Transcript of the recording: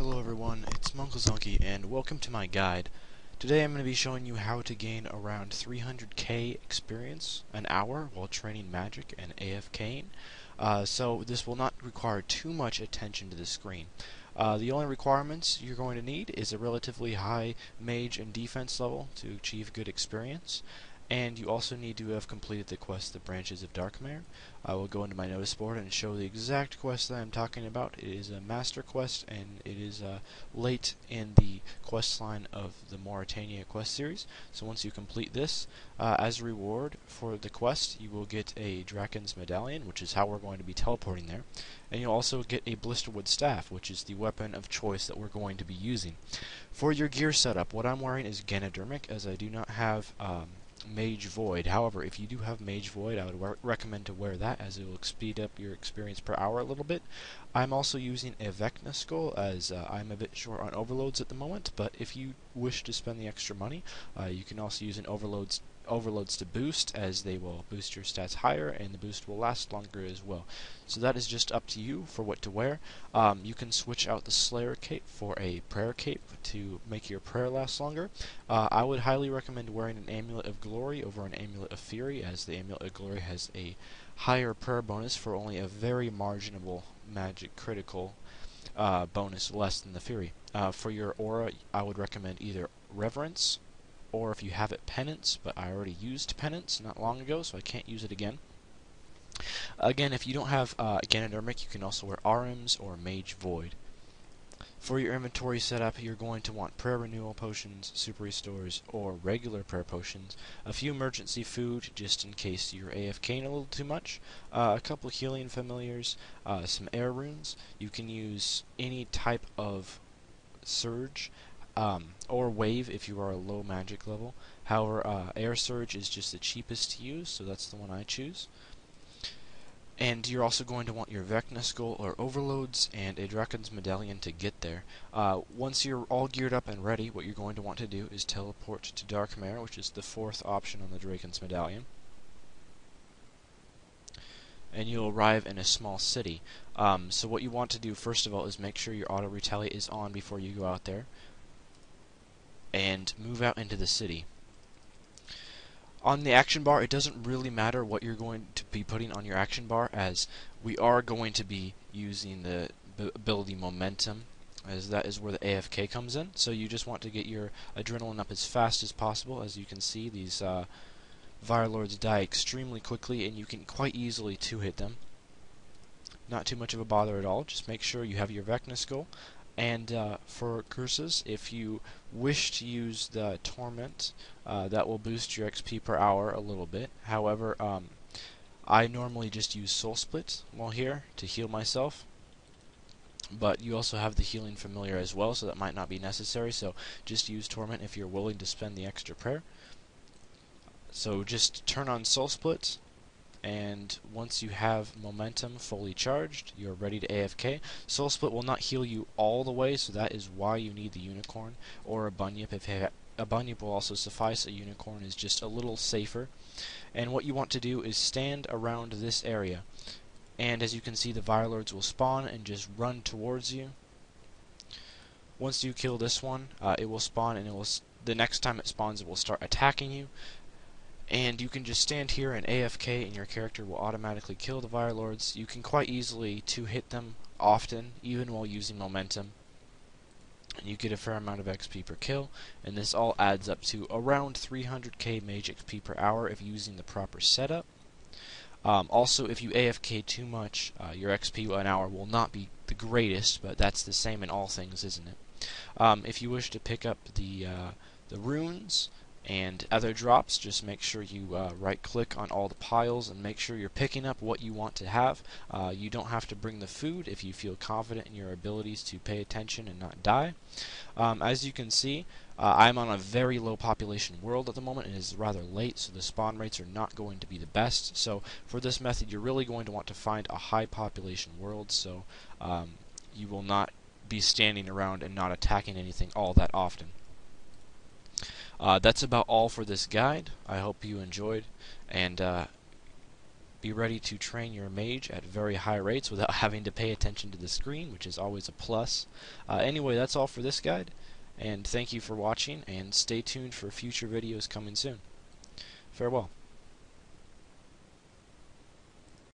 Hello everyone, it's Monkozonky and welcome to my guide. Today I'm going to be showing you how to gain around 300k experience an hour while training magic and AFKing. So this will not require too much attention to the screen. The only requirements you're going to need is a relatively high mage and defense level to achieve good experience. And you also need to have completed the quest, The Branches of Darkmare. I will go into my notice board and show the exact quest that I'm talking about. It is a master quest, and it is late in the quest line of the Mauritania quest series. So once you complete this, as a reward for the quest, you will get a Draken's Medallion, which is how we're going to be teleporting there. And you'll also get a Blisterwood Staff, which is the weapon of choice that we're going to be using. For your gear setup, what I'm wearing is Ganodermic, as I do not have Mage Void. However, if you do have Mage Void, I would recommend to wear that, as it will speed up your experience per hour a little bit. I'm also using a Vecna Skull, as I'm a bit short on overloads at the moment, but if you wish to spend the extra money, you can also use an overloads to boost, as they will boost your stats higher, and the boost will last longer as well. So that is just up to you for what to wear. You can switch out the Slayer cape for a prayer cape to make your prayer last longer. I would highly recommend wearing an Amulet of Glory over an Amulet of Fury, as the Amulet of Glory has a higher prayer bonus for only a very marginal magic critical bonus less than the Fury. For your aura, I would recommend either Reverence, or if you have it, Penance, but I already used Penance not long ago, so I can't use it again. Again, if you don't have Ganodermic, you can also wear Arims or Mage Void. For your inventory setup, you're going to want Prayer Renewal Potions, Super Restores, or regular Prayer Potions, a few emergency food, just in case you're AFKing a little too much, a couple healing familiars, some air runes. You can use any type of surge, or wave if you are a low magic level. However, air surge is just the cheapest to use, so that's the one I choose. And you're also going to want your Vecna Skull or Overloads and a Draken's Medallion to get there. Once you're all geared up and ready, what you're going to want to do is teleport to Darkmare, which is the fourth option on the Draken's Medallion. And you'll arrive in a small city. So what you want to do first of all is make sure your auto retaliate is on before you go out there, and move out into the city. On the action bar, it doesn't really matter what you're going to be putting on your action bar, as we are going to be using the ability Momentum, as that is where the AFK comes in. So you just want to get your adrenaline up as fast as possible. As you can see, these Vyrelords die extremely quickly, and you can quite easily two-hit them. Not too much of a bother at all. Just make sure you have your Vecna Skull. And for curses, if you wish to use the Torment, that will boost your XP per hour a little bit. However, I normally just use Soul Split while here to heal myself. But you also have the Healing Familiar as well, so that might not be necessary. So just use Torment if you're willing to spend the extra prayer. So just turn on Soul Split, and once you have Momentum fully charged, you're ready to AFK. Soul Split will not heal you all the way, so that is why you need the Unicorn or a Bunyip. A Bunyip will also suffice. A Unicorn is just a little safer. And what you want to do is stand around this area. And as you can see, the Vyrelords will spawn and just run towards you. Once you kill this one, it will spawn, and the next time it spawns, it will start attacking you. And you can just stand here and AFK, and your character will automatically kill the Vyrelords. You can quite easily two-hit them often, even while using Momentum. And you get a fair amount of XP per kill, and this all adds up to around 300k mage XP per hour if using the proper setup. Also, if you AFK too much, your XP an hour will not be the greatest, but that's the same in all things, isn't it? If you wish to pick up the runes and other drops, just make sure you right-click on all the piles and make sure you're picking up what you want to have. You don't have to bring the food if you feel confident in your abilities to pay attention and not die. As you can see, I'm on a very low population world at the moment. It is rather late, so the spawn rates are not going to be the best. So for this method, you're really going to want to find a high population world, so you will not be standing around and not attacking anything all that often. That's about all for this guide. I hope you enjoyed, and be ready to train your mage at very high rates without having to pay attention to the screen, which is always a plus. Anyway, that's all for this guide, and thank you for watching, and stay tuned for future videos coming soon. Farewell.